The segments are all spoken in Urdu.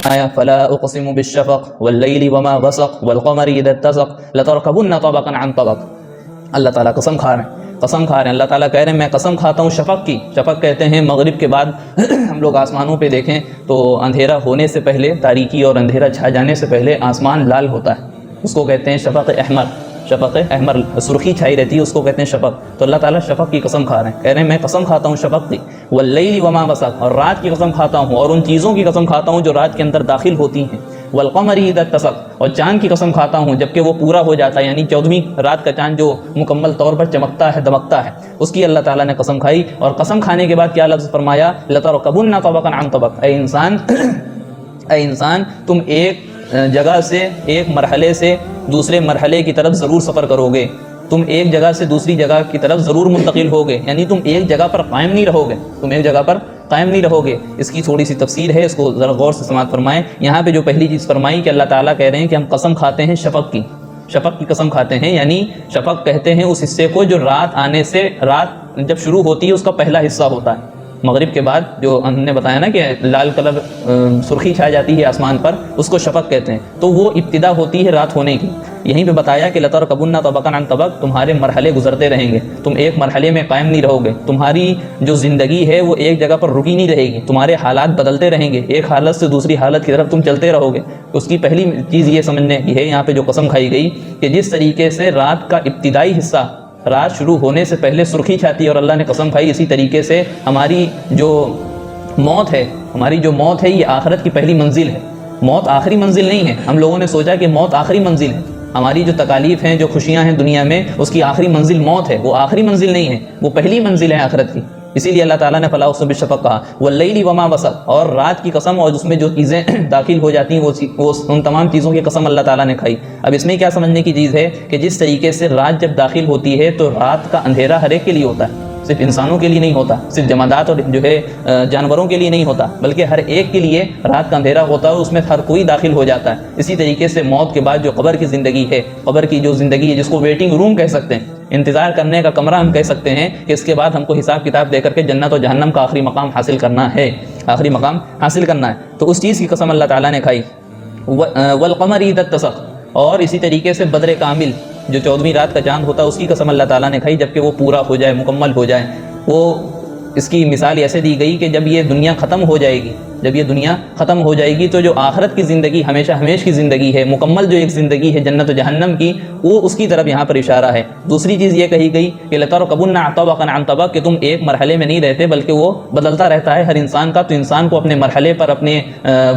آیا فلا اقسم بالشفق واللیل وما وسق والقمر اذا اتسق لترکبن طبقا عن طبق. اللہ تعالیٰ قسم کھا رہے ہیں، قسم کھا رہے ہیں. اللہ تعالیٰ کہہ رہے ہیں میں قسم کھاتا ہوں شفق کی. شفق کہتے ہیں مغرب کے بعد ہم لوگ آسمانوں پہ دیکھیں تو اندھیرا ہونے سے پہلے، تاریکی اور اندھیرا چھا جانے سے پہلے آسمان لال ہوتا ہے، اس کو کہتے ہیں شفق احمر. شفق احمر، سرخی چھائی رہتی ہے، اس کو کہتے ہیں شفق. تو اللہ تعالیٰ شفق کی قسم کھا رہے ہیں، کہہ رہے ہیں میں قسم کھاتا ہوں شفق کی. واللیل وما وسق، اور رات کی قسم کھاتا ہوں اور ان چیزوں کی قسم کھاتا ہوں جو رات کے اندر داخل ہوتی ہیں. والقمر اذا اتسق، اور چاند کی قسم کھاتا ہوں جب کہ وہ پورا ہو جاتا ہے، یعنی 14ویں رات کا چاند جو مکمل طور پر چمکتا ہے دمکتا ہے، اس کی اللہ تعالیٰ نے قسم کھائی. اور قسم کھانے کے بعد کیا لفظ فرمایا؟ لترکبن طبقا عن طبق. اے انسان تم ایک جگہ سے، ایک مرحلے سے دوسرے مرحلے کی طرف ضرور سفر کرو گے. تم ایک جگہ سے دوسری جگہ کی طرف ضرور منتقل ہوگے، یعنی تم ایک جگہ پر قائم نہیں رہو گے، تم ایک جگہ پر قائم نہیں رہو گے. اس کی تھوڑی سی تفسیر ہے، اس کو ذرا غور سے سماعت فرمائیں. یہاں پہ جو پہلی چیز فرمائی کہ اللہ تعالیٰ کہہ رہے ہیں کہ ہم قسم کھاتے ہیں شفق کی. شفق کی قسم کھاتے ہیں، یعنی شفق کہتے ہیں اس حصے کو جو رات آنے سے، رات جب شروع ہوتی ہے اس کا پہلا حصہ ہوتا ہے. مغرب کے بعد جو ہم نے بتایا نا کہ لال کلر سرخی چھا جاتی ہے آسمان پر، اس کو شفق کہتے ہیں. تو وہ ابتدا ہوتی ہے رات ہونے کی. یہیں پہ بتایا کہ لترکبن طبقا عن طبق، تمہارے مرحلے گزرتے رہیں گے، تم ایک مرحلے میں قائم نہیں رہو گے. تمہاری جو زندگی ہے وہ ایک جگہ پر رکی نہیں رہے گی، تمہارے حالات بدلتے رہیں گے، ایک حالت سے دوسری حالت کی طرف تم چلتے رہو گے. اس کی پہلی چیز یہ سمجھنے کی ہے یہاں پہ جو قسم کھائی گئی کہ جس طریقے سے رات کا ابتدائی حصہ رات شروع ہونے سے پہلے سرخی چھاتی ہے اور اللہ نے قسم کھائی، اسی طریقے سے ہماری جو موت ہے، یہ آخرت کی پہلی منزل ہے. موت آخری منزل نہیں ہے. ہم لوگوں نے سوچا کہ موت آخری منزل ہے، ہماری جو تکالیف ہیں، جو خوشیاں ہیں دنیا میں، اس کی آخری منزل موت ہے. وہ آخری منزل نہیں ہے، وہ پہلی منزل ہے آخرت کی. اسی لیے اللہ تعالیٰ نے فلا اقسم بالشفق کہا. واللیل وما وسق، اور رات کی قسم اور اس میں جو چیزیں داخل ہو جاتی ہیں وہ ان تمام چیزوں کی قسم اللہ تعالیٰ نے کھائی. اب اس میں کیا سمجھنے کی چیز ہے کہ جس طریقے سے رات جب داخل ہوتی ہے تو رات کا اندھیرا ہر ایک کے لیے ہوتا ہے، صرف انسانوں کے لیے نہیں ہوتا، صرف جمادات اور جو ہے جانوروں کے لیے نہیں ہوتا، بلکہ ہر ایک کے لیے رات کا اندھیرا ہوتا ہے، اس میں ہر کوئی داخل ہو جاتا ہے. اسی طریقے سے موت کے بعد جو قبر کی زندگی ہے، قبر کی جو زندگی ہے جس کو ویٹنگ روم کہہ سکتے ہیں، انتظار کرنے کا کمرہ ہم کہہ سکتے ہیں، کہ اس کے بعد ہم کو حساب کتاب دے کر کے جنت و جہنم کا آخری مقام حاصل کرنا ہے، آخری مقام حاصل کرنا ہے. تو اس چیز کی قسم اللہ تعالیٰ نے کھائی. والقمر اذا اتسق، اور اسی طریقے سے بدر کامل جو 14ویں رات کا چاند ہوتا ہے اس کی قسم اللہ تعالیٰ نے کھائی جب کہ وہ پورا ہو جائے، مکمل ہو جائے. وہ اس کی مثال ایسے دی گئی کہ جب یہ دنیا ختم ہو جائے گی، جب یہ دنیا ختم ہو جائے گی تو جو آخرت کی زندگی، ہمیشہ ہمیش کی زندگی ہے، مکمل جو ایک زندگی ہے جنت و جہنم کی، وہ اس کی طرف یہاں پر اشارہ ہے. دوسری چیز یہ کہی گئی کہ لترکبن طبقا عن طبق، کہ تم ایک مرحلے میں نہیں رہتے بلکہ وہ بدلتا رہتا ہے ہر انسان کا. تو انسان کو اپنے مرحلے پر، اپنے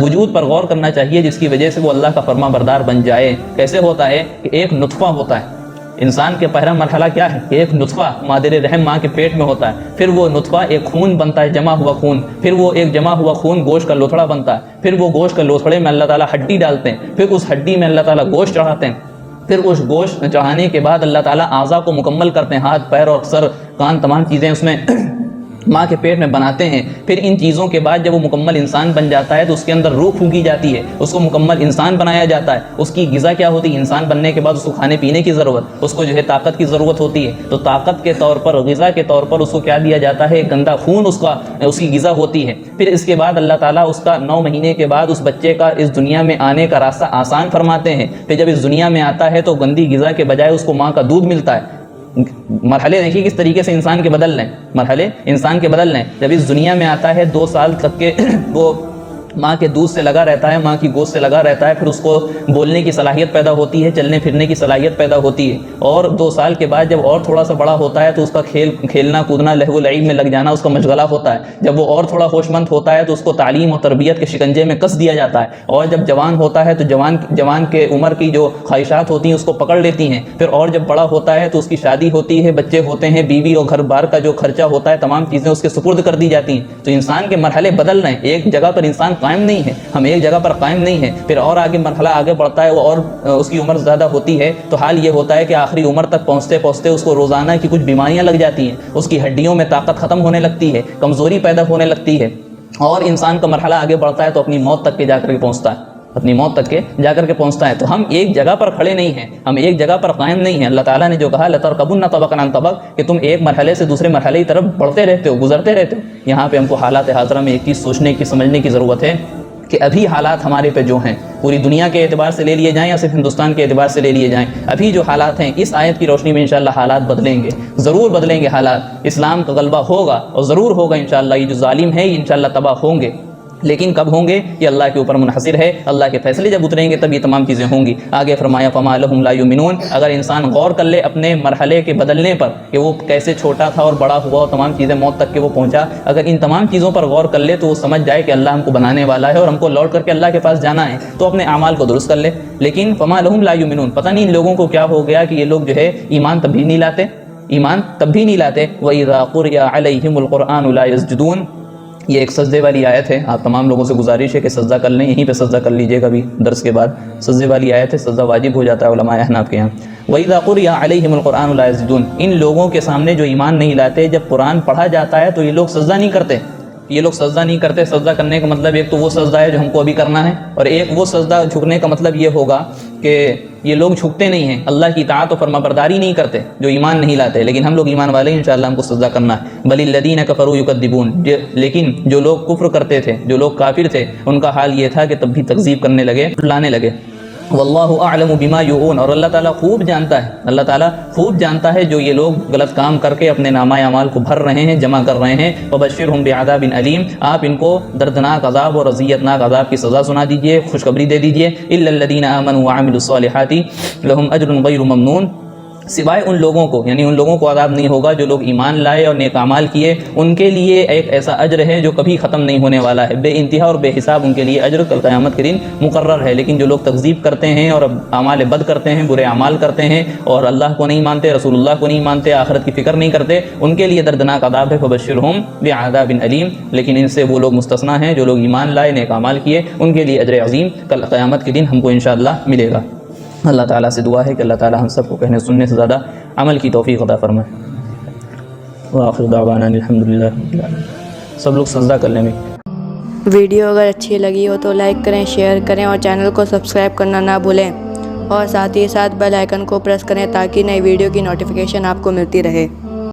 وجود پر غور کرنا چاہیے جس کی وجہ سے وہ اللہ کا فرما بردار بن جائے. کیسے ہوتا ہے کہ ایک نطفہ ہوتا ہے، انسان کے پہلا مرحلہ کیا ہے کہ ایک نطفہ مادر رحم ماں کے پیٹ میں ہوتا ہے، پھر وہ نطفہ ایک خون بنتا ہے، جمع ہوا خون، پھر وہ ایک جمع ہوا خون گوشت کا لوتھڑا بنتا ہے، پھر وہ گوشت کا لوتھڑے میں اللہ تعالیٰ ہڈی ڈالتے ہیں، پھر اس ہڈی میں اللہ تعالیٰ گوشت چڑھاتے ہیں، پھر اس گوشت چڑھانے کے بعد اللہ تعالیٰ اعضاء کو مکمل کرتے ہیں، ہاتھ پیر اور سر کان تمام چیزیں اس میں ماں کے پیٹ میں بناتے ہیں. پھر ان چیزوں کے بعد جب وہ مکمل انسان بن جاتا ہے تو اس کے اندر روح پھونکی جاتی ہے، اس کو مکمل انسان بنایا جاتا ہے. اس کی غذا کیا ہوتی ہے؟ انسان بننے کے بعد اس کو کھانے پینے کی ضرورت، اس کو جو ہے طاقت کی ضرورت ہوتی ہے. تو طاقت کے طور پر، غذا کے طور پر اس کو کیا دیا جاتا ہے؟ گندا خون اس کی غذا ہوتی ہے. پھر اس کے بعد اللہ تعالیٰ اس کا 9 مہینے کے بعد اس بچے کا اس دنیا میں آنے کا راستہ آسان فرماتے ہیں. پھر جب اس دنیا میں آتا ہے تو گندی غذا کے بجائے اس کو ماں کا دودھ ملتا ہے. مرحلے دیکھیے کس طریقے سے انسان کے بدل لیں، مرحلے انسان کے بدل لیں. جب اس دنیا میں آتا ہے 2 سال تک کے وہ ماں کے دودھ سے لگا رہتا ہے، ماں کی گود سے لگا رہتا ہے. پھر اس کو بولنے کی صلاحیت پیدا ہوتی ہے، چلنے پھرنے کی صلاحیت پیدا ہوتی ہے. اور 2 سال کے بعد جب اور تھوڑا سا بڑا ہوتا ہے تو اس کا کھیلنا کودنا، لہو و لعب میں لگ جانا اس کا مشغلہ ہوتا ہے. جب وہ اور تھوڑا ہوش مند ہوتا ہے تو اس کو تعلیم اور تربیت کے شکنجے میں کس دیا جاتا ہے. اور جب جوان ہوتا ہے تو جوان کے عمر کی جو خواہشات ہوتی ہیں اس کو پکڑ لیتی ہیں. پھر اور جب بڑا ہوتا ہے تو اس کی شادی ہوتی ہے، بچے ہوتے ہیں، بیوی اور گھر بار کا جو خرچہ ہوتا ہے، تمام چیزیں اس کے سپرد کر دی جاتی ہیں. تو انسان کے مرحلے بدل رہے ہیں، ایک جگہ پر انسان قائم نہیں ہے، ہم ایک جگہ پر قائم نہیں ہے. پھر اور آگے مرحلہ آگے بڑھتا ہے، وہ اور اس کی عمر زیادہ ہوتی ہے تو حال یہ ہوتا ہے کہ آخری عمر تک پہنچتے پہنچتے اس کو روزانہ کی کچھ بیماریاں لگ جاتی ہیں، اس کی ہڈیوں میں طاقت ختم ہونے لگتی ہے، کمزوری پیدا ہونے لگتی ہے. اور انسان کا مرحلہ آگے بڑھتا ہے تو اپنی موت تک کے جا کر کے پہنچتا ہے، اپنی موت تک کے جا کر کے پہنچتا ہے. تو ہم ایک جگہ پر کھڑے نہیں ہیں، ہم ایک جگہ پر قائم نہیں ہیں. اللہ تعالیٰ نے جو کہا لترکبن طبقا عن طبق، کہ تم ایک مرحلے سے دوسرے مرحلے کی طرف بڑھتے رہتے ہو، گزرتے رہتے ہو. یہاں پہ ہم کو حالات حاضرہ میں ایک چیز سوچنے کی، سمجھنے کی ضرورت ہے کہ ابھی حالات ہمارے پہ جو ہیں پوری دنیا کے اعتبار سے لے لیے جائیں یا صرف ہندوستان کے اعتبار سے لے لیے جائیں، ابھی جو حالات ہیں اس آیت کی روشنی میں انشاءاللہ حالات بدلیں گے، ضرور بدلیں گے حالات، اسلام کا غلبہ ہوگا اور ضرور ہوگا انشاءاللہ، یہ جو ظالم ہیں یہ انشاءاللہ تباہ ہوں گے، لیکن کب ہوں گے یہ اللہ کے اوپر منحصر ہے، اللہ کے فیصلے جب اتریں گے تب یہ تمام چیزیں ہوں گی۔ آگے فرمایا فما لہم لا یؤمنون، اگر انسان غور کر لے اپنے مرحلے کے بدلنے پر کہ وہ کیسے چھوٹا تھا اور بڑا ہوا اور تمام چیزیں موت تک کہ وہ پہنچا، اگر ان تمام چیزوں پر غور کر لے تو وہ سمجھ جائے کہ اللہ ہم کو بنانے والا ہے اور ہم کو لوٹ کر کے اللہ کے پاس جانا ہے، تو اپنے اعمال کو درست کر لے۔ لیکن فما لہم لا یؤمنون، پتہ نہیں ان لوگوں کو کیا ہو گیا کہ یہ لوگ جو ہے ایمان تب بھی نہیں لاتے، ایمان تب بھی نہیں لاتے۔ وَإِذَا قُرِئَ عَلَيْهِمُ الْقُرْآنُ لَا يَسْجُدُونَ، یہ ایک سجدے والی آیت ہے، آپ تمام لوگوں سے گزارش ہے کہ سجدہ کر لیں، یہیں پہ سجدہ کر لیجئے گا بھی درس کے بعد، سجدے والی آیت ہے، سجدہ واجب ہو جاتا ہے علماء احناف کے یہاں۔ وَإِذَا قُرِئَ عَلَيْهِمُ الْقُرْآنُ لَا يَسْجُدُونَ، ان لوگوں کے سامنے جو ایمان نہیں لاتے جب قرآن پڑھا جاتا ہے تو یہ لوگ سجدہ نہیں کرتے، یہ لوگ سجدہ نہیں کرتے۔ سجدہ کرنے کا مطلب ایک تو وہ سجدہ ہے جو ہم کو ابھی کرنا ہے، اور ایک وہ سجدہ جھکنے کا مطلب یہ ہوگا کہ یہ لوگ جھکتے نہیں ہیں، اللہ کی اطاعت و فرما برداری نہیں کرتے جو ایمان نہیں لاتے، لیکن ہم لوگ ایمان والے ہیں، انشاءاللہ ہم کو سجدہ کرنا ہے۔ بل الذین کفروا یکذبون، لیکن جو لوگ کفر کرتے تھے، جو لوگ کافر تھے، ان کا حال یہ تھا کہ تب بھی تکذیب کرنے لگے، لانے لگے۔ واللہ اعلم بما یؤون، اور اللہ تعالیٰ خوب جانتا ہے، اللہ تعالیٰ خوب جانتا ہے جو یہ لوگ غلط کام کر کے اپنے نامہ اعمال کو بھر رہے ہیں، جمع کر رہے ہیں۔ وبشرہم بعذاب علیم، آپ ان کو دردناک عذاب اور اذیتناک عذاب کی سزا سنا دیجئے، خوشخبری دے دیجئے۔ الا الذین آمنوا وعملوا الصالحات لهم اجر غیر ممنون، سوائے ان لوگوں کو، یعنی ان لوگوں کو عذاب نہیں ہوگا جو لوگ ایمان لائے اور نیک اعمال کیے، ان کے لیے ایک ایسا اجر ہے جو کبھی ختم نہیں ہونے والا ہے، بے انتہا اور بے حساب ان کے لیے اجر کل قیامت کے دن مقرر ہے۔ لیکن جو لوگ تکذیب کرتے ہیں اور اعمال بد کرتے ہیں، برے اعمال کرتے ہیں اور اللہ کو نہیں مانتے، رسول اللہ کو نہیں مانتے، آخرت کی فکر نہیں کرتے، ان کے لیے دردناک عذاب ہے۔ فبشرہم بعذاب علیم، لیکن ان سے وہ لوگ مستثنا ہیں جو لوگ ایمان لائے، نیک اعمال کیے، ان کے لیے اجر عظیم کل قیامت کے دن ہم کو انشاءاللہ ملے گا۔ اللہ تعالیٰ سے دعا ہے کہ اللہ تعالیٰ ہم سب کو کہنے سننے سے زیادہ عمل کی توفیق عطا فرمائے۔ وآخر دعوانا الحمدللہ رب العالمین۔ سب لوگ سجدہ کر لیں بھی۔ ویڈیو اگر اچھی لگی ہو تو لائک کریں، شیئر کریں اور چینل کو سبسکرائب کرنا نہ بھولیں، اور ساتھ ہی ساتھ بیل آئیکن کو پریس کریں تاکہ نئی ویڈیو کی نوٹیفیکیشن آپ کو ملتی رہے۔